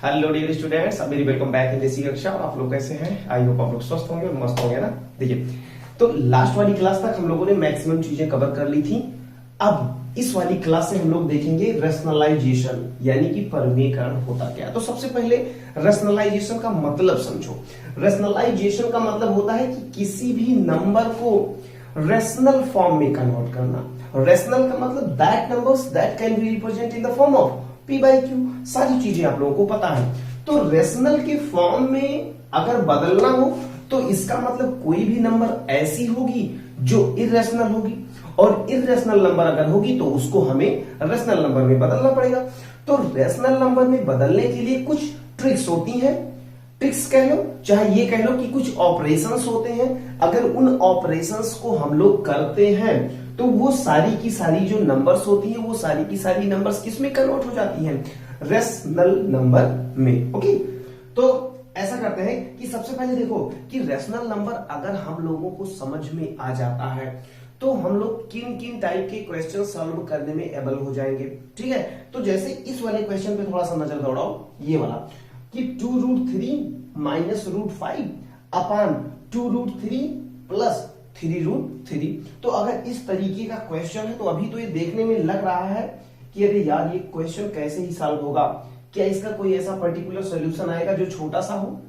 Hello dear students, मेरी welcome back in देसी कक्षा। और आप लोग कैसे हैं? आई होप आप लोग स्वस्थ होंगे और मस्त होंगे ना। देखिए, तो लास्ट वाली क्लास तक हम लोगों ने मैक्सिमम चीजें कवर कर ली थी। अब इस वाली क्लास से हम लोग देखेंगे रैशनलाइजेशन, यानी कि परिमेयकरण होता क्या है। तो सबसे पहले रैशनलाइजेशन का मतलब समझो। रैशनलाइजेशन का मतलब होता है कि किसी भी नंबर को रैशनल फॉर्म में कन्वर्ट करना। रैशनल का मतलब that numbers that can be represent in the form of P by Q. सारी चीजें आप लोगों को पता है। तो रेशनल के फॉर्म में अगर बदलना हो तो इसका मतलब कोई भी नंबर ऐसी होगी जो इरेशनल होगी, और इरेशनल नंबर अगर होगी तो उसको हमें रेशनल नंबर में बदलना पड़ेगा। तो रेशनल नंबर में बदलने के लिए कुछ ट्रिक्स होती हैं। ट्रिक्स कह लो, चाहे ये कह लो कि कुछ ऑपरेशंस होते हैं। अगर उन ऑपरेशंस को हम लोग करते हैं तो वो सारी की सारी जो नंबर्स होती है वो सारी की सारी नंबर्स किस में कन्वर्ट हो जाती हैं? रेशनल नंबर में। ओके, तो ऐसा करते हैं कि सबसे पहले देखो कि रेशनल नंबर अगर हम लोगों को समझ में आ जाता है तो हम लोग किन किन टाइप के क्वेश्चन सॉल्व करने में एबल हो जाएंगे। ठीक है, तो जैसे इस वाले क्वेश्चन पे थोड़ा सा नजर दौड़ाओ, ये वाला कि 2√3 माइनस √5 अपान 2√3 प्लस 3√3। तो अगर इस तरीके का क्वेश्चन है तो अभी तो ये देखने में लग रहा है कि अरे यार ये क्वेश्चन कैसे ही सॉल्व होगा, क्या इसका कोई ऐसा पर्टिकुलर सॉल्यूशन आएगा जो छोटा सा हो?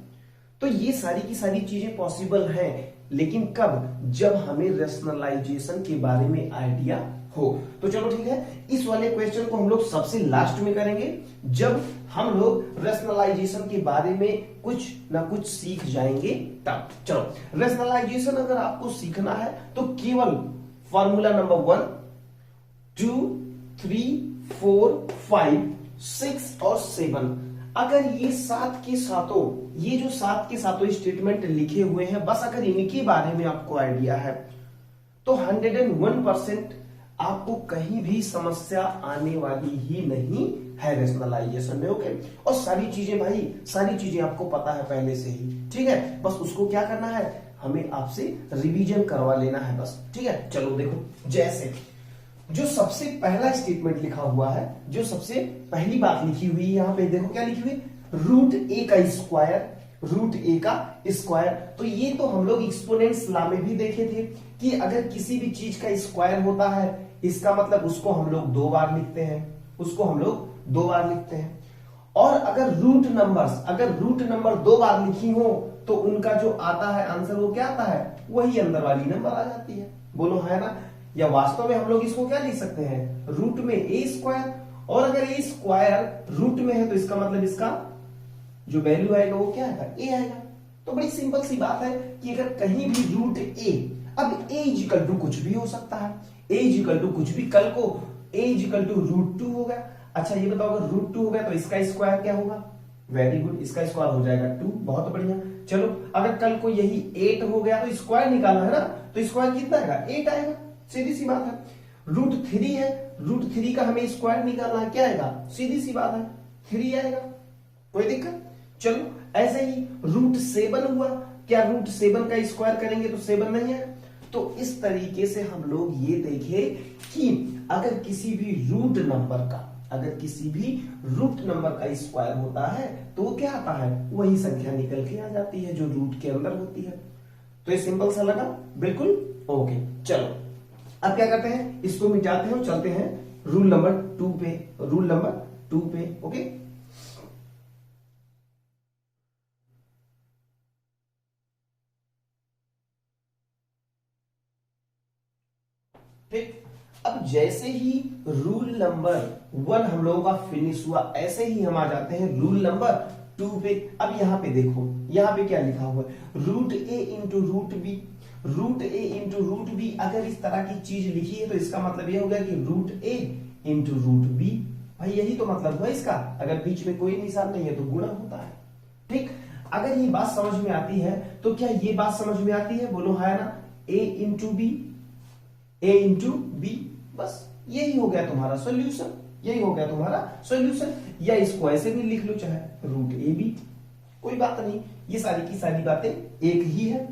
तो ये सारी की सारी चीजें पॉसिबल हैं, लेकिन कब? जब हमें रैशनलाइजेशन के बारे में आइडिया हो। तो चलो ठीक है, इस वाले क्वेश्चन को हम लोग सबसे लास्ट में करेंगे जब हम लोग रैशनलाइजेशन के बारे में कुछ ना कुछ सीख जाएंगे तब। चलो, रैशनलाइजेशन अगर आपको सीखना है तो केवल फॉर्मूला नंबर 1, 2, 3, 4, 5, 6 और 7, अगर ये सात के सातों, ये जो सात के सातों स्टेटमेंट लिखे हुए हैं, बस अगर इनके बारे में आपको आइडिया है तो 101% आपको कहीं भी समस्या आने वाली ही नहीं है रैशनलाइजेशन में। ओके, और सारी चीजें भाई, सारी चीजें आपको पता है पहले से ही। ठीक है, बस उसको क्या करना है, हमें आपसे रिवीजन करवा लेना है बस। ठीक है, चलो देखो, जैसे जो सबसे पहला स्टेटमेंट लिखा हुआ है, जो सबसे पहली बात लिखी हुई है यहां पे, देखो क्या लिखी हुई, √a का स्क्वायर, √a का स्क्वायर। तो ये तो हम लोग एक्सपोनेंट्स लॉ में भी देखे थे कि अगर किसी भी चीज का स्क्वायर होता है इसका मतलब उसको हम लोग दो बार लिखते हैं, उसको हम लोग दो बार लिखते हैं। और अगर रूट नंबर्स, अगर रूट नंबर दो बार लिखी हो तो उनका जो आता है आंसर वो क्या आता है, वही अंदर वाली नंबर आ जाती है। बोलो है ना? या वास्तव में हम लोग इसको क्या लिख सकते हैं, रूट में ए स्क्वायर, और अगर ए स्क्वायर रूट में है तो इसका मतलब इसका जो वैल्यू आएगा वो क्या आएगा, ए आएगा। तो बड़ी सिंपल सी बात है कि अगर कहीं भी रूट ए, अब ए इक्वल टू कुछ भी हो सकता है, ए इक्वल टू कुछ भी, कल को ए इक्वल टू √2 हो गया। अच्छा ये बताओ, अगर √2 हो गया तो इसका स्क्वायर क्या होगा? वेरी गुड, इसका स्क्वायर हो जाएगा 2। बहुत बढ़िया। चलो, अगर कल को यही 8 हो गया तो स्क्वायर निकालना है ना, तो स्क्वायर कितना आएगा, 8 आएगा। सीधी सी बात है। √3 है, √3 का हमें स्क्वायर निकालना है, क्या आएगा? सीधी सी बात है, 3 आएगा। कोई दिक्कत? चलो, ऐसे ही √7 हुआ, क्या √7 का स्क्वायर करेंगे तो 7 नहीं है? तो इस तरीके से हम लोग ये देखे कि अगर किसी भी रूट नंबर का, अगर किसी भी रूट नंबर का स्क्वायर होता है तो वो क्या आता है, वही संख्या निकल के आ जाती है जो रूट के अंदर होती है। तो ये सिंपल सा लगा, बिल्कुल ओके। चलो अब क्या करते हैं, इसको मिटाते हैं और चलते हैं रूल नंबर 2 पे, रूल नंबर 2 पे। ओके, ठीक। अब जैसे ही रूल नंबर 1 हम लोगों का फिनिश हुआ, ऐसे ही हम आ जाते हैं रूल नंबर 2 पे। अब यहां पे देखो, यहां पे क्या लिखा हुआ है, √a into √b, √a into √b। अगर इस तरह की चीज लिखी है तो इसका मतलब यह हो गया कि √a इंटू √b। भाई यही तो मतलब हुआ इसका, अगर बीच में कोई निशान नहीं है तो गुणा होता है। ठीक, अगर ये बात समझ में आती है तो क्या ये बात समझ में आती है? बोलो है ना, a into B, a into B, बस यही हो गया तुम्हारा सॉल्यूशन, यही हो गया तुम्हारा सॉल्यूशन। या इसको ऐसे भी लिख लो, चाहे √ab, कोई बात नहीं, ये सारी की सारी बातें एक ही है।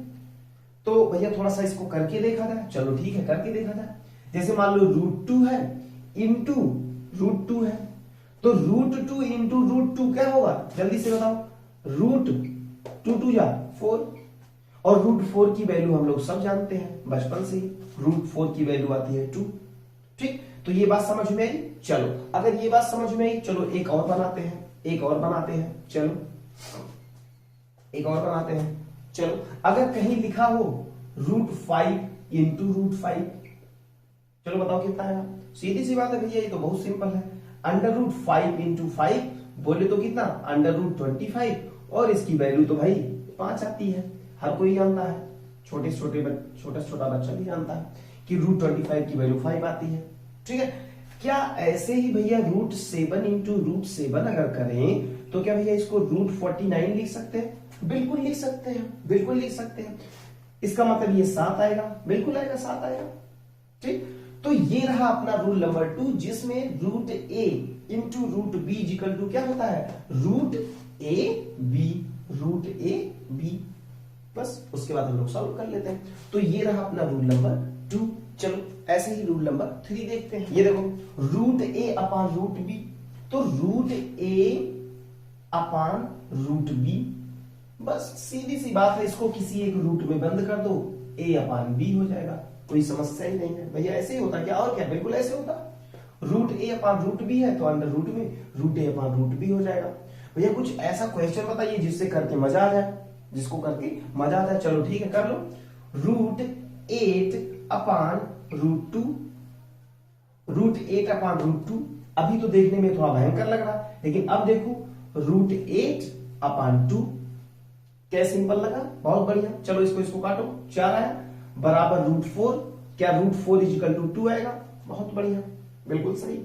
तो भैया थोड़ा सा इसको करके देखा जाए। चलो ठीक है, करके देखा जाए। जैसे मान लो √2 है इंटू √2 है, तो √2 इंटू √2 क्या होगा, जल्दी से बताओ। √2 जा 4, और √4 की वैल्यू हम लोग सब जानते हैं बचपन से ही, √4 की वैल्यू आती है 2। ठीक, तो ये बात समझ में आई। चलो अगर ये बात समझ में आई, चलो एक और बनाते हैं, चलो एक और बनाते हैं। चलो अगर कहीं लिखा हो √5 इंटू √5, चलो बताओ कितना है। सीधी सी बात है भैया, ये तो बहुत सिंपल है। √5 इंटू 5 बोले तो कितना, √25, और इसकी वैल्यू तो भाई 5 आती है। हर कोई जानता है, छोटा बच्चा भी जानता है कि √25 की वैल्यू 5 आती है। ठीक है, क्या ऐसे ही भैया √7 इंटू √7 अगर करें तो क्या भैया इसको √49 लिख सकते हैं? बिल्कुल लिख सकते हैं। इसका मतलब ये 7 आएगा, बिल्कुल आएगा, 7 आएगा। ठीक, तो ये रहा अपना रूल नंबर 2, जिसमें √a into √b equal to क्या होता है, √a_b। बस उसके बाद हम लोग सॉल्व कर लेते हैं। तो ये रहा अपना रूल नंबर 2। चलो ऐसे ही रूल नंबर 3 देखते हैं। ये देखो √a अपान √b, तो √a अपान √b, बस सीधी सी बात है, इसको किसी एक रूट में बंद कर दो, a अपान b हो जाएगा, कोई समस्या ही नहीं है भैया। ऐसे ही होता क्या, और क्या, बिल्कुल ऐसे होता। √a अपान √b है तो अंडर रूट में √a अपान √b हो जाएगा। भैया कुछ ऐसा क्वेश्चन बताइए जिससे करके मजा आ जाए, जिसको करके मजा आ जाए। चलो ठीक है, कर लो। √8 अपान √2, √8 अपान √2। अभी तो देखने में थोड़ा भयंकर लग रहा है, लेकिन अब देखो √8 अपान 2, क्या सिंपल लगा, बहुत बढ़िया। चलो इसको काटो, 4 आया, बराबर √4, क्या √4 इक्वल टू 2 आएगा, बहुत बढ़िया, बिल्कुल सही।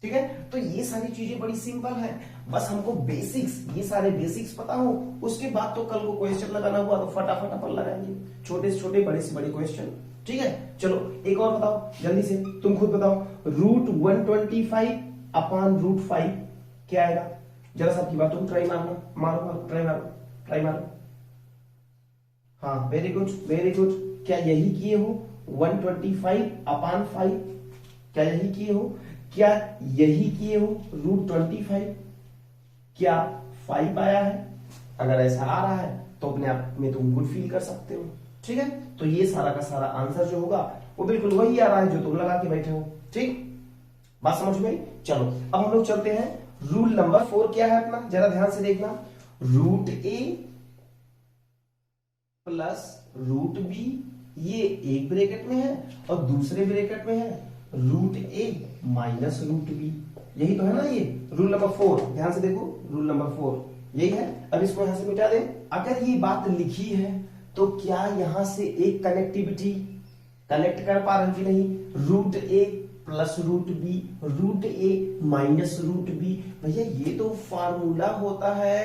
ठीक है, तो ये सारी चीजें बड़ी सिंपल है, बस हमको बेसिक्स, ये सारे बेसिक्स पता हो, उसके बाद तो कल को क्वेश्चन लगाना हुआ तो फटाफट अपन लगाएंगे, छोटे से छोटे बड़े से बड़े क्वेश्चन। ठीक है, चलो एक और बताओ जल्दी से, तुम खुद बताओ। √125 अपान √5 क्या आएगा, जरा सा की बात तुम ट्राई मारना, ट्राई मारो। हाँ वेरी गुड, क्या यही किए हो, 125 अपान 5, क्या यही किए हो, √25, क्या 5 आया है? अगर ऐसा आ रहा है तो अपने आप में तुम गुड फील कर सकते हो। ठीक है, तो ये सारा का सारा आंसर जो होगा वो बिल्कुल वही आ रहा है जो तुम लगा के बैठे हो। ठीक, बात समझ में आई। चलो अब हम लोग चलते हैं, रूल नंबर 4 क्या है अपना, जरा ध्यान से देखना। √a प्लस √b, ये एक ब्रैकेट में है और दूसरे ब्रैकेट में है √a माइनस √b, यही तो है ना ये रूल नंबर 4। ध्यान से देखो, रूल नंबर 4 यही है। अब इसको यहां से मिटा दें। अगर ये बात लिखी है तो क्या यहां से एक कनेक्टिविटी कनेक्ट कर पा रहे कि नहीं, √a plus √b, √a minus √b। भैया ये तो फार्मूला होता है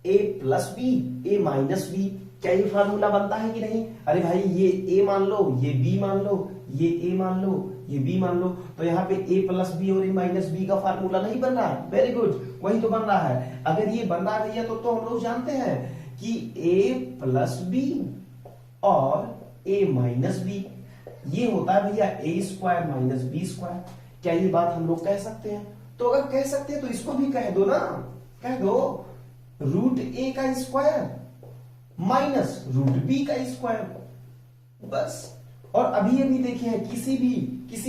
a plus b, a minus b। क्या ये फार्मूला बनता है कि नहीं? अरे भाई ये a मान लो, ये b मान लो, ये a मान लो, ये b मान लो, तो यहाँ पे a प्लस b और a माइनस b का फार्मूला नहीं बन रहा है। वेरी गुड, वही तो बन रहा है। अगर ये बन रहा है भैया तो हम लोग जानते हैं कि a प्लस b और a माइनस b, ये होता है भैया a² माइनस b²। क्या ये बात हम लोग कह सकते हैं? तो अगर कह सकते हैं तो इसको भी कह दो ना, कह दो √a का स्क्वायर माइनस √b का स्क्वायर, बस। और अभी देखिए किसी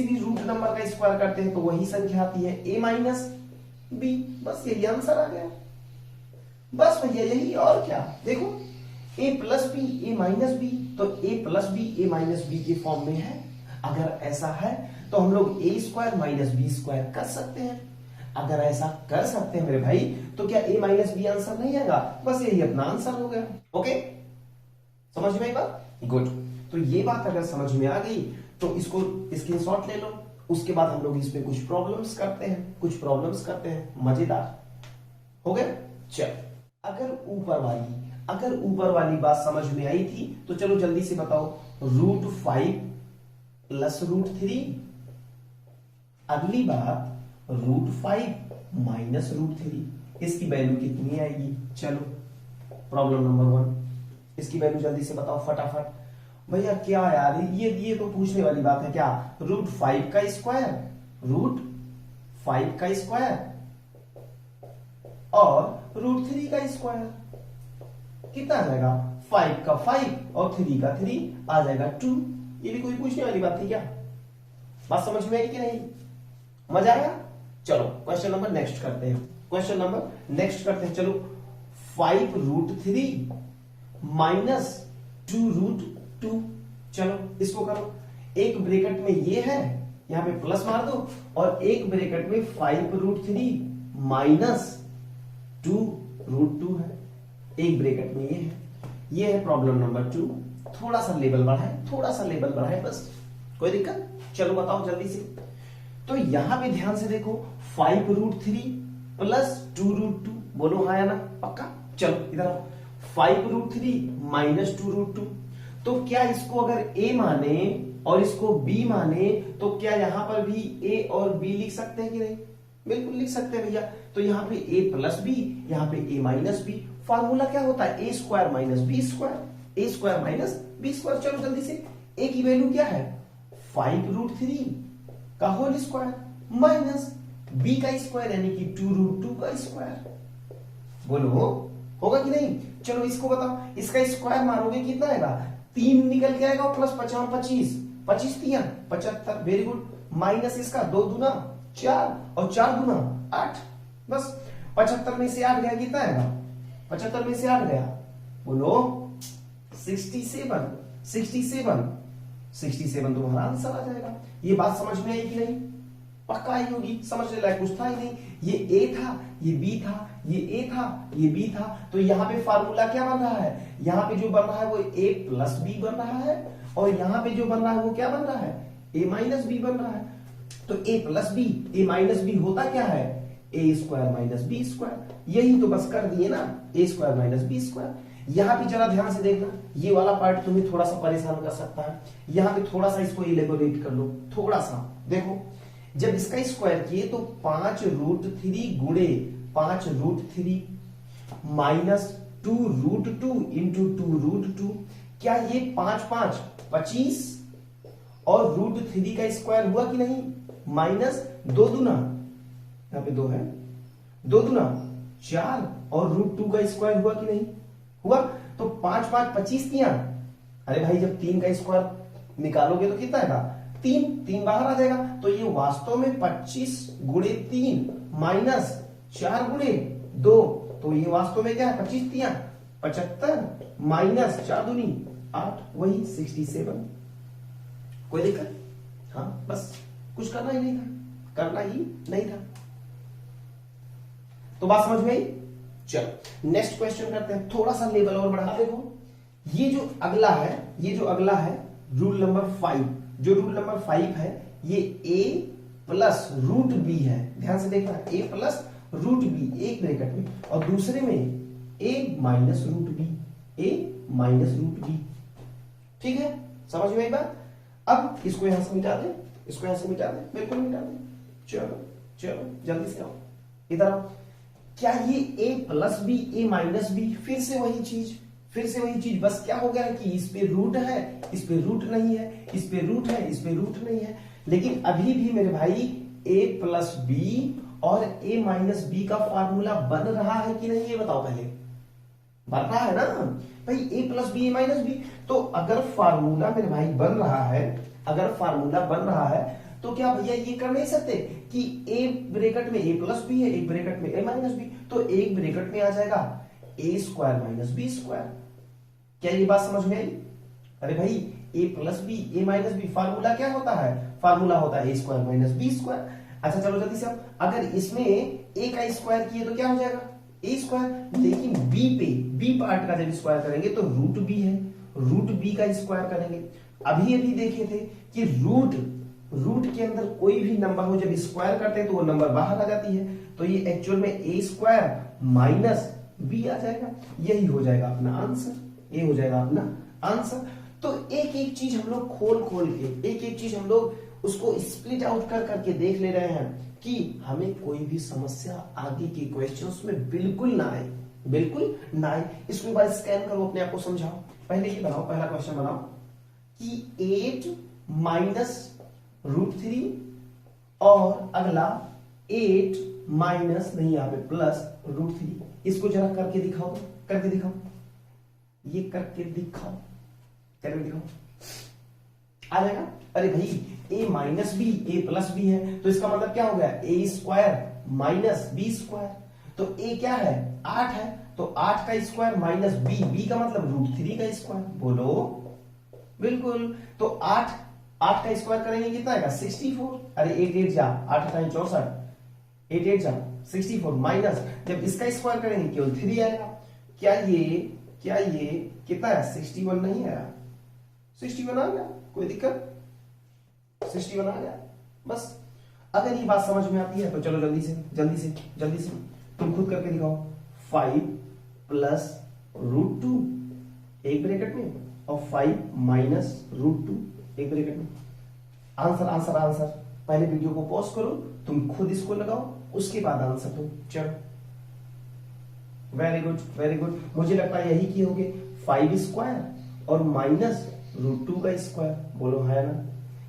भी रूट नंबर का स्क्वायर करते हैं तो वही संख्या आती है a माइनस b, बस यही आंसर आ गया। बस भैया यही, और क्या। देखो a plus B a minus B, तो a plus B a minus B के फॉर्म में है। अगर ऐसा है तो हम लोग a² माइनस b² कर सकते हैं। अगर ऐसा कर सकते हैं मेरे भाई तो क्या a माइनस बी आंसर नहीं आएगा? बस यही अपना आंसर हो गया। ओके, समझ में आई बात? गुड। तो ये बात अगर समझ में आ गई तो इसको स्क्रीनशॉट ले लो। उसके बाद हम लोग इस पे कुछ प्रॉब्लम्स करते हैं, मजेदार हो गया। चल, अगर ऊपर वाली बात समझ में आई थी तो चलो जल्दी से बताओ, √5 प्लस √3, अगली बात √5 माइनस √3, इसकी वैल्यू कितनी आएगी? चलो प्रॉब्लम नंबर 1, इसकी वैल्यू जल्दी से बताओ फटाफट। भैया क्या यार, ये तो पूछने वाली बात है क्या? √5 का स्क्वायर, 5 का स्क्वायर और √3 का स्क्वायर कितना आ जाएगा, 5 का 5 और 3 का 3 आ जाएगा 2। ये भी कोई पूछने वाली बात थी क्या? बात समझ में आई कि नहीं? मजा आया? चलो क्वेश्चन नंबर नेक्स्ट करते हैं। चलो 5√3 माइनस 2√2। चलो इसको करो। एक ब्रैकेट में ये है, यहां पे प्लस मार दो, और एक ब्रैकेट में 5√3 माइनस 2√2 है। एक ब्रैकेट में ये है प्रॉब्लम नंबर 2। थोड़ा सा लेवल बढ़ाए बस, कोई दिक्कत? चलो बताओ जल्दी से। तो यहां पे ध्यान से देखो, 5√3 प्लस 2√2, बोलो हाँ या ना? पक्का? चलो इधर आओ। 5√3 माइनस 2√2, तो क्या इसको अगर a माने और इसको b माने तो क्या यहां पर भी a और b लिख सकते हैं कि नहीं? बिल्कुल लिख सकते हैं भैया। तो यहां पे a प्लस b, यहां पे a माइनस b। फार्मूला क्या होता है? a square minus b square, a square minus b square. चलो जल्दी से, a की वैल्यू क्या है? 5√3 का होल स्क्वायर माइनस b का स्क्वायर यानी कि 2√2 का स्क्वायर। बोलो होगा कि नहीं? चलो इसको बताओ, इसका स्क्वायर मारोगे कितना आएगा? 3 निकल के आएगा, प्लस 25, 25 3 75, वेरी गुड। माइनस इसका 2 दूना 4 और 4 दूना 8, बस 75 में से 8 गया, कितना आएगा? 75 में से 8 गया, बोलो 67 तुम्हारा आंसर आ जाएगा। ये बात समझ में आई कि नहीं? पक्का आई होगी, समझने लायक कुछ था ही नहीं। ये a था, ये b था, ये a था, ये b था। तो यहाँ पे फार्मूला क्या बन रहा है? यहाँ पे जो बन रहा है वो a प्लस b बन रहा है, और यहाँ पे जो बन रहा है वो क्या बन रहा है? a माइनस b बन रहा है। तो a plus b, a minus b होता क्या है? a square minus b square. यही तो बस कर दिए ना, a square minus b square. यहाँ पे जरा ध्यान से देखना, ये वाला पार्ट तुम्हें थोड़ा सा परेशान कर सकता है। यहाँ पे थोड़ा सा इसको इलेबोरेट कर लो, थोड़ा सा देखो। जब इसका स्क्वायर किए तो 5√3 गुणे 5√3 माइनस 2√2 इंटू 2√2। क्या ये 5 25 और √3 का स्क्वायर हुआ कि नहीं? माइनस 2 दूना, यहाँ पे 2 है, 2 दूना 4 और √2 का स्क्वायर हुआ कि नहीं? हुआ। तो 5 5 25 दिया। अरे भाई जब 3 का स्क्वायर निकालोगे तो कितना आएगा? 3 बाहर आ जाएगा। तो ये वास्तव में 25 गुणे 3 माइनस 4 गुणे 2, तो ये वास्तव में क्या है? 25 दिया 75 माइनस 4 दूनी 8, वही 67। कोई दिक्कत? हाँ बस, कुछ करना ही नहीं था। तो बात समझ में आई? चलो नेक्स्ट क्वेश्चन करते हैं। थोड़ा सा लेवल और बढ़ा देखो। ये जो अगला है रूल नंबर 5, जो रूल नंबर 5 है, ये a प्लस रूट बी है। ध्यान से देखना, a प्लस रूट बी एक ब्रैकेट में, और दूसरे में a माइनस रूट बी। ठीक है, समझ में आई बात? अब इसको यहां से मिटा दे, बिल्कुल मिटा दे। चलो जल्दी से आओ, इधर आओ। क्या ये a plus B, a minus B, फिर से वही चीज, बस क्या हो गया है कि इस पे रूट है, इस पे रूट नहीं है, इस पे रूट है, इस पे रूट नहीं है। लेकिन अभी भी मेरे भाई a प्लस बी और a माइनस बी का फार्मूला बन रहा है कि नहीं, ये बताओ पहले। बन रहा है ना भाई, a plus B, a minus B. तो अगर फार्मूला मेरे भाई बन रहा है, तो क्या भैया ये कर नहीं सकते कि a ब्रैकेट में a प्लस बी है, एक ब्रैकेट में a माइनस बी, तो एक ब्रैकेट में आ जाएगा a square minus B square. क्या ये बात समझ में आई? अरे भाई a plus B, a minus B, formula क्या होता है? फार्मूला होता है a square minus B square. अच्छा चलो जल्दी से, अगर इसमें a का स्क्वायर किए तो क्या हो जाएगा? a square. लेकिन b पार्ट का जब स्क्वायर करेंगे तो रूट b है, रूट b का स्क्वायर करेंगे। अभी देखे थे कि रूट के अंदर कोई भी नंबर हो, जब स्क्वायर करते हैं तो वो नंबर बाहर आ जाती है। तो ये एक्चुअल में a स्क्वायर माइनस b आ जाएगा। यही हो जाएगा अपना आंसर, ये हो जाएगा अपना आंसर। तो एक एक चीज हम लोग खोल के, एक एक चीज हम लोग उसको स्प्लिट आउट करके देख ले रहे हैं कि हमें कोई भी समस्या आगे के क्वेश्चंस में बिल्कुल ना आए। इसको एक बार स्कैन करो, अपने आप को समझाओ। पहले ये बनाओ, पहला क्वेश्चन बनाओ कि 8 माइनस √3 और अगला 8 माइनस नहीं यहाँ पे प्लस √3। इसको जरा करके दिखाओ, करके दिखाओ, ये करके दिखाओ, करके दिखाओ, आ जाएगा। अरे भाई a minus B a plus B है, तो इसका मतलब क्या हो गया, a square minus B square. तो a क्या है, 8 है, तो 8 का स्क्वायर माइनस b का मतलब √3 का स्क्वायर। बोलो बिल्कुल। तो 8 का स्क्वायर करेंगे कितना आएगा, 64। अरे 8 8 जा 8 टाइम 64, 8 8 जा 64 माइनस जब इसका स्क्वायर करेंगे केवल 3 आएगा। क्या ये कितना है, 61 नहीं आया, 61 आ गया, कोई दिक्कत, 61 आ गया बस। अगर ये बात समझ में आती है तो चलो जल्दी से तुम खुद करके दिखाओ। 5 प्लस √2 एक ब्रैकेट में और 5 माइनस √2 एक ब्रैकेट में। आंसर पहले वीडियो को पॉज करो, तुम खुद इसको लगाओ, उसके बाद आंसर दो। चलो वेरी गुड। मुझे लगता है यही किए होगे, 5 स्क्वायर और माइनस √2 का स्क्वायर। बोलो है ना,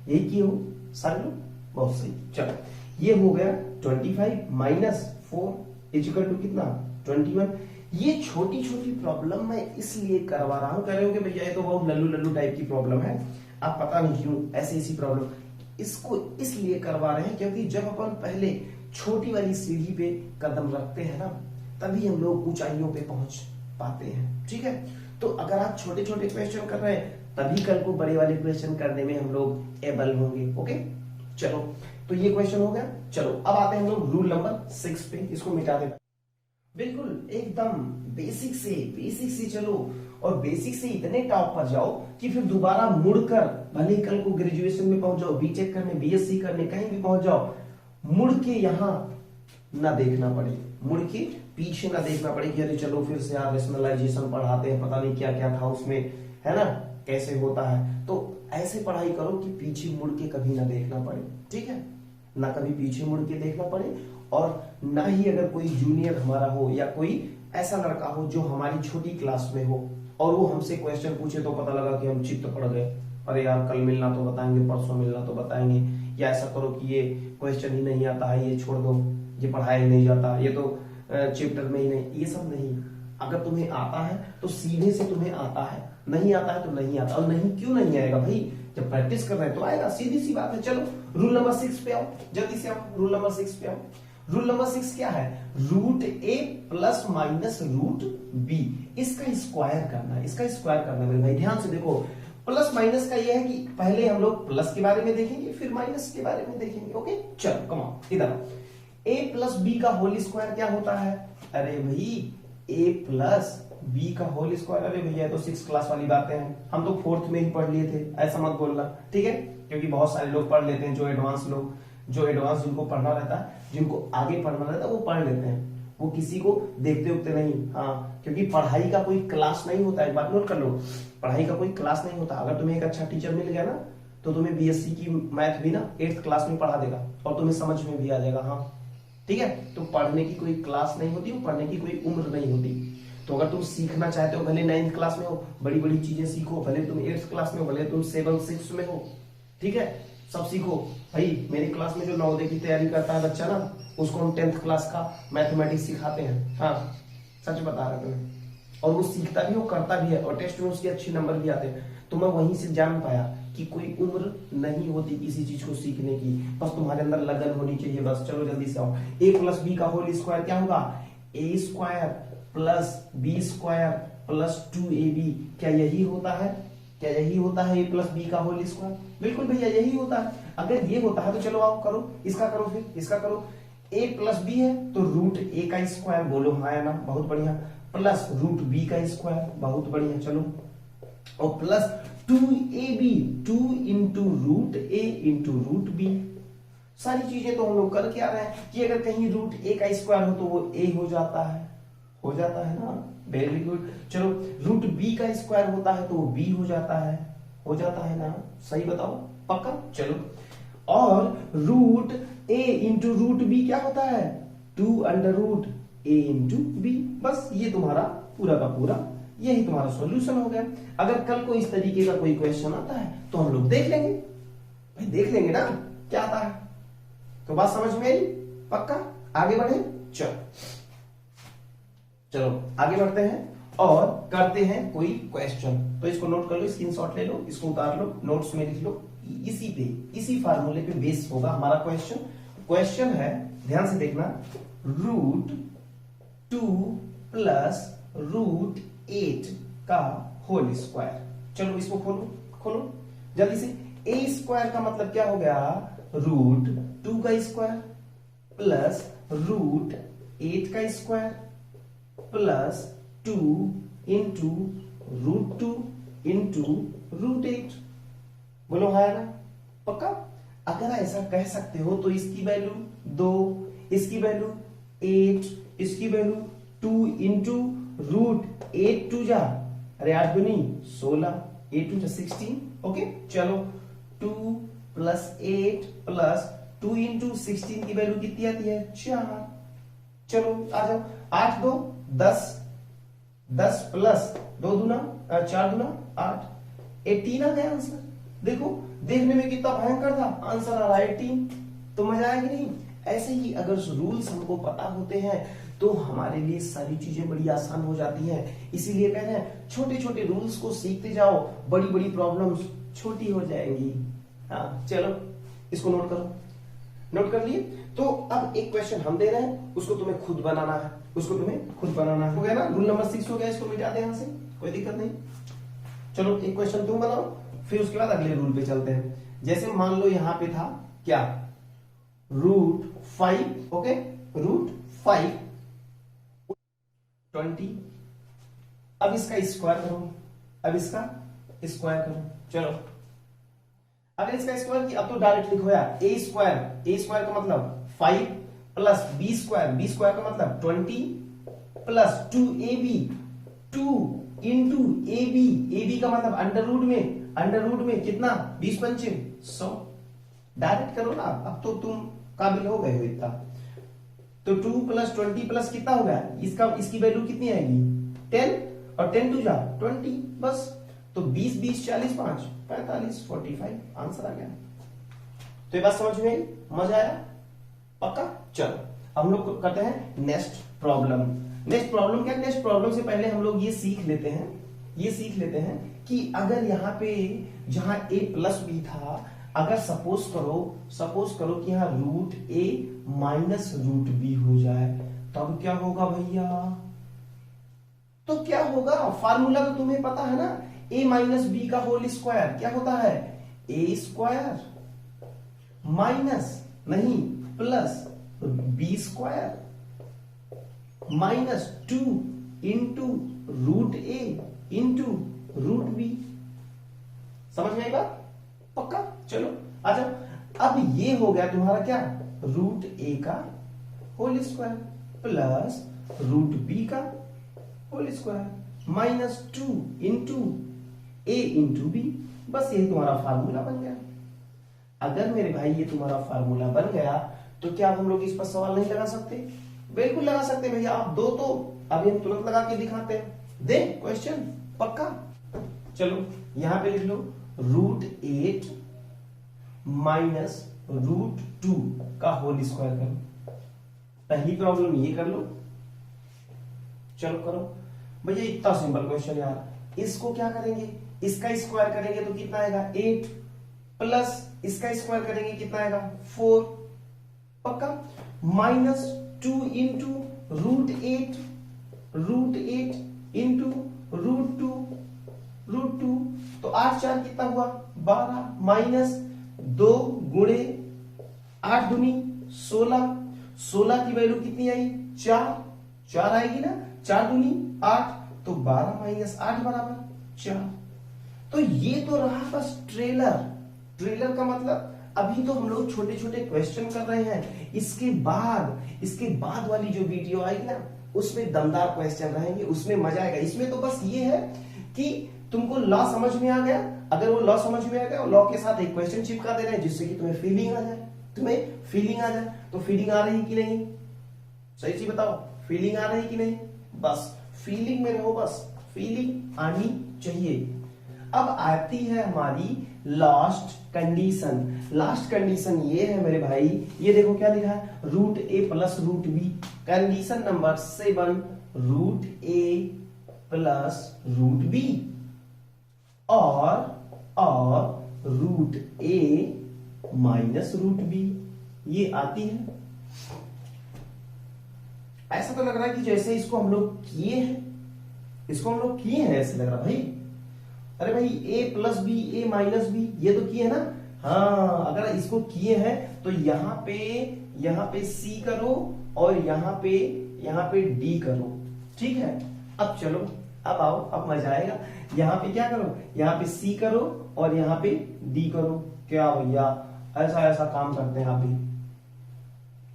यही किए हो सारे लोग, बहुत सही। चलो ये हो गया 25 माइनस 4 इक्वल टू कितना, 21। ये छोटी छोटी प्रॉब्लम मैं इसलिए करवा रहा हूं, कह रहे हो कि भैया ये तो बहुत लल्लू टाइप की प्रॉब्लम है, आप पता नहीं क्यों ऐसी प्रॉब्लम इसको इसलिए करवा रहे हैं क्योंकि जब अपन पहले छोटी वाली सीढ़ी पे कदम रखते हैं ना, तभी हम लोग ऊंचाइयों पे पहुंच पाते हैं। ठीक है, तो अगर आप छोटे छोटे क्वेश्चन कर रहे हैं तभी कल को बड़े वाले क्वेश्चन करने में हम लोग एबल होंगे। ओके चलो, तो ये क्वेश्चन हो गया। चलो अब आते हैं हम लोग रूल नंबर 6 पे, इसको मिटा देते। बिल्कुल एकदम बेसिक से चलो, और बेसिक से इतने टॉप पर जाओ कि फिर दोबारा मुड़कर भले कल को ग्रेजुएशन में पहुंच जाओ, बीटेक करने, बीएससी करने, कहीं भी पहुंच जाओ, मुड़ के यहां ना देखना पड़े, मुड़ के पीछे ना देखना पड़े कि अरे चलो फिर से यार रेशनलाइजेशन पढ़ाते हैं, पता नहीं क्या क्या था उसमें, है ना, कैसे होता है। तो ऐसे पढ़ाई करो कि पीछे मुड़ के कभी ना देखना पड़े। ठीक है, ना कभी पीछे मुड़ के देखना पड़े, और ना ही अगर कोई जूनियर हमारा हो या कोई ऐसा लड़का हो जो हमारी छोटी क्लास में हो और वो हमसे क्वेश्चन पूछे तो पता लगा कि हम चित्त पड़ गए, अरे यार कल मिलना तो बताएंगे, परसों मिलना तो बताएंगे, या ऐसा करो कि ये क्वेश्चन ही नहीं आता है, ये छोड़ दो, ये पढ़ाया ही नहीं जाता, ये तो चैप्टर में ही नहीं, ये सब नहीं। अगर तुम्हें आता है तो सीधे से तुम्हें आता है, नहीं आता है तो नहीं आता। और नहीं क्यों नहीं आएगा भाई, जब प्रैक्टिस कर रहे हैं तो आएगा, सीधी सी बात है। चलो रूल नंबर 6 पे आओ, जल्दी से आओ, रूल नंबर 6 पे आओ। रूल नंबर 6 क्या है, √a प्लस माइनस √b, इसका स्क्वायर करना है, इसका स्क्वायर करना है मेरे भाई। ध्यान से देखो, प्लस माइनस का यह है कि पहले हम लोग प्लस के बारे में देखेंगे फिर माइनस के बारे में देखेंगे। ओके चलो कम ऑन, इधर a प्लस बी का होल स्क्वायर क्या होता है, अरे भाई a प्लस बी का होल स्क्वायर। अरे भैया तो 6 क्लास वाली बातें हैं, हम तो 4th में ही पढ़ लिए थे, ऐसा मत बोलना, ठीक है, क्योंकि बहुत सारे लोग पढ़ लेते हैं, जो एडवांस जिनको पढ़ना रहता है, जिनको आगे पढ़ना रहता है वो पढ़ लेते हैं, वो किसी को देखते उगते नहीं। हाँ, क्योंकि पढ़ाई का कोई क्लास नहीं होता है, एक बात नोट कर लो, पढ़ाई का कोई क्लास नहीं होता। अगर तुम्हें एक अच्छा टीचर मिल गया ना तो तुम्हें बीएससी की मैथ भी ना 8th क्लास में पढ़ा देगा और तुम्हें समझ में भी आ जाएगा। हाँ ठीक है, तो पढ़ने की कोई क्लास नहीं होती, पढ़ने की कोई उम्र नहीं होती। तो अगर तुम सीखना चाहते हो, भले 9th क्लास में हो, बड़ी बड़ी चीजें सीखो, भले तुम 8th क्लास में हो, भले तुम 7th 6th में हो, ठीक है, सब सीखो भाई। मेरी क्लास में जो नवोदय की तैयारी करता है बच्चा ना, उसको हम 10th क्लास का मैथमेटिक्स सिखाते हैं। हाँ सच बता रहा हूँ, और वो सीखता भी, वो करता भी है, और टेस्ट में उसके अच्छे नंबर भी आते हैं। तो मैं वहीं से जान पाया कि कोई उम्र नहीं होती किसी चीज को सीखने की, बस तुम्हारे अंदर लगन होनी चाहिए बस। चलो जल्दी से आओ, a प्लस बी का होल स्क्वायर क्या होगा, a square plus B square plus 2ab। क्या यही होता है, क्या यही होता है a प्लस बी का होल स्क्वायर? बिल्कुल भैया यही होता है। अगर ये होता है तो चलो आओ करो, इसका करो, फिर इसका करो। a प्लस बी है तो √a का स्क्वायर, बोलो हाँ या ना, बहुत बढ़िया, प्लस √b का स्क्वायर, बहुत बढ़िया, चलो, और plus 2ab, 2 into √a into √b। सारी चीजें तो हम लोग कर क्या रहे हैं कि अगर कहीं √a का स्क्वायर हो तो वो a हो जाता है ना, वेरी गुड। चलो √b का स्क्वायर होता है तो वो b हो जाता है ना, सही बताओ, पक्का। चलो, और √a इंटू √b क्या होता है, 2√a इंटू b। बस ये तुम्हारा पूरा का पूरा, यही तुम्हारा सॉल्यूशन हो गया। अगर कल को इस तरीके का कोई क्वेश्चन आता है तो हम लोग देख लेंगे भाई, देख लेंगे ना क्या आता है। तो बात समझ में आई, पक्का? आगे बढ़े, चलो आगे बढ़ते हैं और करते हैं कोई क्वेश्चन। तो इसको नोट कर लो, स्क्रीनशॉट ले लो, इसको उतार लो, नोट्स में लिख लो। इसी फार्मूले पे बेस होगा हमारा क्वेश्चन। क्वेश्चन है, ध्यान से देखना, √2 प्लस √8 का होल स्क्वायर। चलो इसको खोलो जल्दी से। ए स्क्वायर का मतलब क्या हो गया? √2 का स्क्वायर प्लस √8 का स्क्वायर प्लस 2 इंटू √2 इंटू √8। बोलो है ना? पक्का? अगर ऐसा कह सकते हो तो इसकी वैल्यू 2, इसकी वैल्यू 8, इसकी वैल्यू 2 इंटू √8 टू जा, अरे 8 दूनी 16, 8 टू जा 16। ओके, चलो 2 प्लस 8 प्लस 2 इंटू 16 की वैल्यू कितनी आती है? 4। चलो आ जाओ, 8 2 10, 10 प्लस 2 दूना 4 दूना 8, 18 आ गया आंसर। देखो देखने में कितना भयंकर था, आंसर आ रहा है 18। तो मजा आएगी नहीं? ऐसे ही अगर रूल्स हमको पता होते हैं तो हमारे लिए सारी चीजें बड़ी आसान हो जाती हैं। इसीलिए कह रहे हैं छोटे छोटे रूल्स को सीखते जाओ, बड़ी बड़ी प्रॉब्लम्स छोटी हो जाएंगी। हाँ चलो इसको नोट करो, नोट कर लिए? तो अब एक क्वेश्चन हम दे रहे हैं, उसको तुम्हें खुद बनाना है, हो गया ना? रूल नंबर 6 हो गया, इसको मिटा दे यहां से, कोई दिक्कत नहीं। चलो एक क्वेश्चन तुम बनाओ, फिर उसके बाद अगले रूल पे चलते हैं। जैसे मान लो यहां पे था क्या? √5, ओके, √5 20। अब इसका स्क्वायर करो, चलो अगर इसका स्क्वायर किया, अब तो डायरेक्ट लिखो यार, ए स्क्वायर का मतलब 5 प्लस बी स्क्वायर का मतलब 20 प्लस 2ab, 2 इंटू ab का मतलब अंडर रूट में कितना? 20 पंचे 100। डायरेक्ट करो ना, अब तो तुम काबिल हो गए हो इतना। तो 2 प्लस 20 प्लस कितना हो गया? इसकी वैल्यू कितनी आएगी? 10, और 10 टू जा 20, बस। तो 20 20 40 5 45 45 आंसर आ गया। तो ये बात समझ में आई? मजा आया? पक्का? चलो अब हम लोग करते हैं नेक्स्ट प्रॉब्लम क्या? नेक्स्ट प्रॉब्लम से पहले हम लोग ये सीख लेते हैं कि अगर यहाँ पे जहां a प्लस बी था, अगर सपोज करो कि यहाँ √a माइनस √b हो जाए, तब क्या होगा भैया? तो क्या होगा? फार्मूला तो तुम्हें पता है ना, a माइनस बी का होल स्क्वायर क्या होता है? a स्क्वायर माइनस नहीं plus B square minus 2 into √a into √b। समझ में आई बात? पक्का? चलो आ जाओ। अब ये हो गया तुम्हारा क्या? √a का होल स्क्वायर प्लस √b का whole square minus 2 into a into b। बस ये तुम्हारा फार्मूला बन गया। अगर मेरे भाई ये तुम्हारा फार्मूला बन गया तो क्या हम लोग इस पर सवाल नहीं लगा सकते? बिल्कुल लगा सकते भैया। आप दो तो अभी हम तुरंत लगा के दिखाते हैं। दे क्वेश्चन पक्का? चलो यहां पे लिख लो √8 माइनस √2 का होल स्क्वायर करो। पहली प्रॉब्लम ये कर लो। चलो करो भैया, इतना सिंपल क्वेश्चन यार। इसको क्या करेंगे? इसका स्क्वायर करेंगे तो कितना आएगा? 8 प्लस इसका स्क्वायर करेंगे कितना आएगा? 4। पक्का? माइनस 2 इंटू √8 इंटू √2 तो 8 4 कितना हुआ? 12 माइनस 2 गुणे 8 दूनी 16 की वैल्यू कितनी आई? 4 आएगी ना? 4 दूनी 8 तो 12 माइनस 8 बराबर 4। तो ये तो रहा बस ट्रेलर का मतलब अभी तो हम लोग छोटे छोटे क्वेश्चन कर रहे हैं। इसके बाद वाली जो वीडियो आएगी ना, उसमें दमदार क्वेश्चन रहेंगे, उसमें मजा आएगा। इसमें तो बस ये है कि तुमको लॉ समझ में आ गया। अगर वो लॉ समझ में आ गया, लॉ के साथ एक क्वेश्चन चिपका दे रहे हैं जिससे कि तुम्हें फीलिंग आ जाए। तो फीलिंग आ रही कि नहीं? सही चीज बताओ, फीलिंग आ रही कि नहीं? बस फीलिंग में रहो, बस फीलिंग आनी चाहिए। अब आती है हमारी लास्ट कंडीशन ये है मेरे भाई, ये देखो क्या लिखा है, root A plus root B. Condition number 7, root A plus root B और root A minus root B, ये आती है। ऐसा तो लग रहा है कि जैसे इसको हम लोग किए हैं, ऐसे लग रहा भाई। अरे भाई ए प्लस बी, ए माइनस बी, ये तो किए हैं ना। हाँ, अगर इसको किए हैं तो यहाँ पे सी करो और यहाँ पे डी करो, ठीक है। अब चलो, अब आओ, अब मजा आएगा। यहाँ पे क्या करो, यहाँ पे सी करो और यहाँ पे डी करो। क्या भैया, ऐसा काम करते हैं आप भी।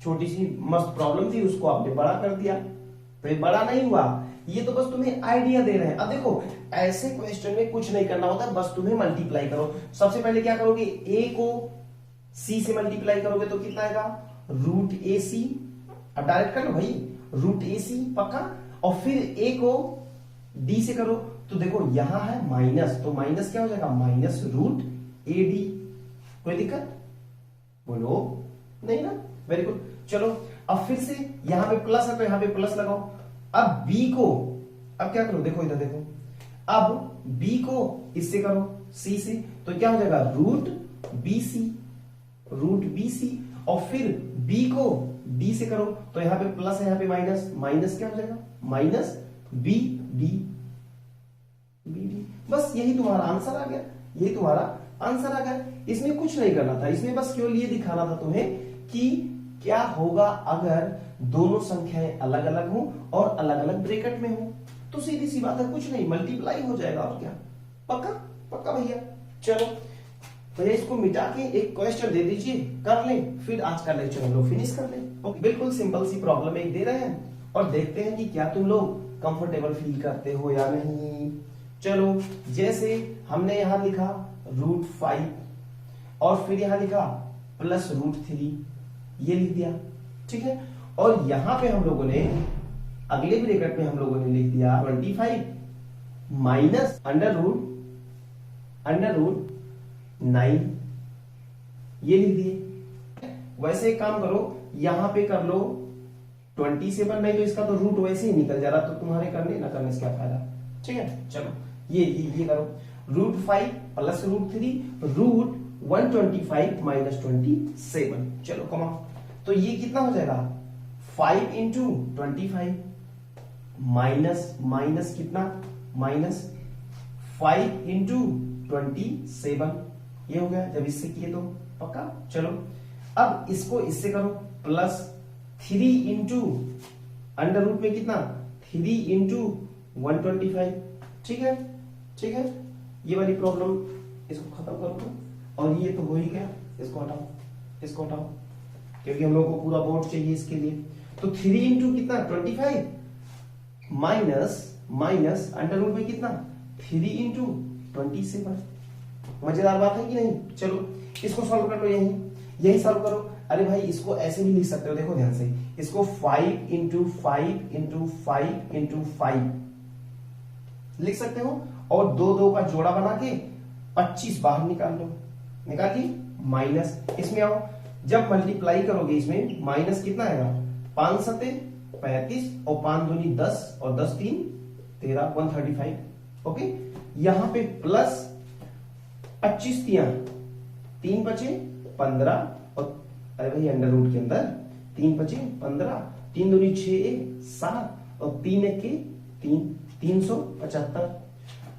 छोटी सी मस्त प्रॉब्लम थी, उसको आपने बड़ा कर दिया, तो ये बड़ा नहीं हुआ। ये तो बस तुम्हें आइडिया दे रहे हैं। अब देखो, ऐसे क्वेश्चन में कुछ नहीं करना होता, बस तुम्हें मल्टीप्लाई करो। सबसे पहले क्या करोगे, ए को सी से मल्टीप्लाई करोगे तो कितना आएगा, रूट ए सी। अब डायरेक्ट कर लो भाई, रूट ए सी पक्का। और फिर ए को डी से करो तो देखो यहां है माइनस, तो माइनस क्या हो जाएगा, माइनस रूट ए डी। कोई दिक्कत बोलो, नहीं ना, वेरी गुड। चलो अब फिर से यहां पे प्लस है तो यहां पे प्लस लगाओ। अब बी को, अब क्या करो, देखो इधर देखो, अब बी को इससे करो, सी से, तो क्या हो जाएगा, रूट बी सी। और फिर बी को डी से करो तो यहां पे प्लस है, यहां पे माइनस, माइनस क्या हो जाएगा, माइनस बी डी। बस यही तुम्हारा आंसर आ गया, इसमें कुछ नहीं करना था, इसमें बस केवल ये दिखाना था तुम्हें कि क्या होगा अगर दोनों संख्याएं अलग अलग हो और अलग अलग ब्रैकेट में हो। तो सीधी सी बात है, कुछ नहीं, मल्टीप्लाई हो जाएगा और क्या। पक्का भैया। चलो भैया, इसको मिटा के एक क्वेश्चन दे दीजिए, कर लें, फिर आज का लेक्चर हम लोग फिनिश कर लें। ओके, बिल्कुल सिंपल सी प्रॉब्लम एक दे रहे हैं और देखते हैं कि क्या तुम लोग कंफर्टेबल फील करते हो या नहीं। चलो, जैसे हमने यहां लिखा रूट 5 और फिर यहां लिखा प्लस रूट 3, ये लिख दिया, ठीक है। और यहां पे हम लोगों ने अगले ब्रैकेट में हम लोगों ने लिख दिया 25 माइनस अंडर रूट 9, ये लिख दिए। वैसे एक काम करो, यहां पे कर लो 27, नहीं तो इसका तो रूट वैसे ही निकल जा रहा, तो तुम्हारे करने ना करने से क्या फायदा, ठीक है। चलो ये करो, root 5 plus root 3 root 125 minus 27। चलो कमा, तो ये कितना हो जाएगा, 5 इंटू 25 माइनस कितना, माइनस 5 इंटू 27, ये हो गया जब इससे किए तो पक्का। चलो अब इसको इससे करो, प्लस 3 इंटू अंडर रूट में कितना, 3 इंटू 125, ठीक है। ये वाली प्रॉब्लम इसको खत्म कर दो, और ये तो हो ही गया, इसको हटाओ क्योंकि हम लोग को पूरा बोर्ड चाहिए इसके लिए। तो 3 इंटू कितना, 25 माइनस अंडर रूट में कितना, 3 इंटू 27। मजेदार बात है कि नहीं। चलो इसको सॉल्व कर लो, यही सॉल्व करो। अरे भाई, इसको ऐसे भी लिख सकते हो, देखो ध्यान से, इसको 5 इंटू 5 इंटू 5 इंटू 5 लिख सकते हो, और दो का जोड़ा बना के 25 बाहर निकाल लो, निकालिए। माइनस, इसमें आओ, जब मल्टीप्लाई करोगे इसमें माइनस कितना आएगा, 5 सते 35 और 5 दूनी 10 और 10 3 13, 135। ओके, यहां पे प्लस 25 3 बचे 15, और अरे भाई अंडर रूट के अंदर 3 बचे 15, 3 दूनी 6 7 और 3 1 के 3, 375।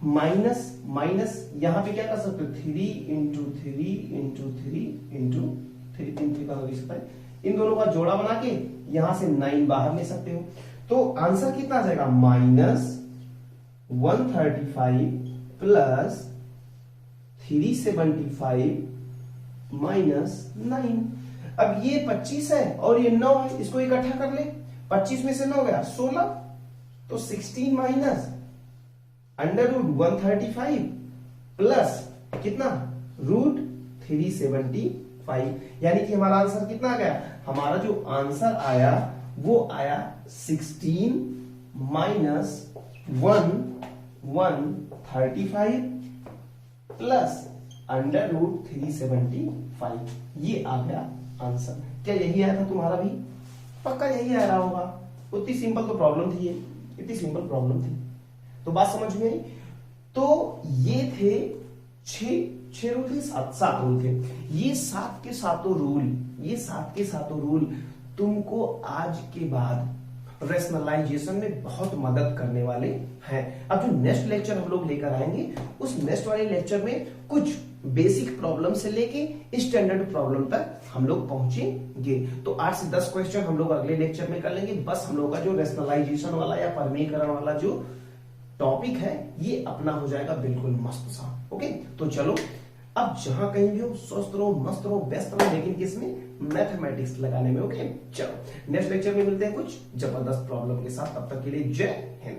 माइनस यहां पे क्या कर सकते हो, 3 इंटू 3 इंटू 3 इंटू 3, 3 का 27। इन दोनों का जोड़ा बना के यहां से 9 बाहर ले सकते हो, तो आंसर कितना आ जाएगा, माइनस 135 प्लस 375 माइनस 9। अब ये 25 है और ये 9 है, इसको इकट्ठा कर ले, 25 में से 9 गया 16, तो 16 माइनस अंडर रूट 135 प्लस कितना, रूट 375, यानी कि हमारा आंसर कितना आ गया, हमारा जो आंसर आया वो आया 16 माइनस 135 प्लस √375 ये आ गया आंसर। क्या यही आया था तुम्हारा भी? पक्का यही आ रहा होगा। उतनी सिंपल तो प्रॉब्लम थी ये, इतनी सिंपल प्रॉब्लम थी। तो बात समझ में आई? तो ये थे छह रूल थे, सात रूल थे। ये सात के सातों रूल तुमको आज के बाद रेशनलाइजेशन में बहुत मदद करने वाले हैं। अब जो नेक्स्ट लेक्चर हम लोग लेकर आएंगे, उस नेक्स्ट वाले लेक्चर में कुछ बेसिक प्रॉब्लम से लेके स्टैंडर्ड प्रॉब्लम तक हम लोग पहुंचेंगे। तो 8 से 10 क्वेश्चन हम लोग अगले लेक्चर में कर लेंगे। बस हम लोग का जो रेशनलाइजेशन वाला या परमीकरण वाला जो टॉपिक है ये अपना हो जाएगा बिल्कुल मस्त सा। ओके, तो चलो अब जहां कहीं भी हो स्वस्थ रहो, मस्त रहो, व्यस्त रहो, लेकिन किसमें? मैथमेटिक्स लगाने में। ओके, चलो नेक्स्ट लेक्चर में मिलते हैं कुछ जबरदस्त प्रॉब्लम के साथ। तब तक के लिए जय हिंद।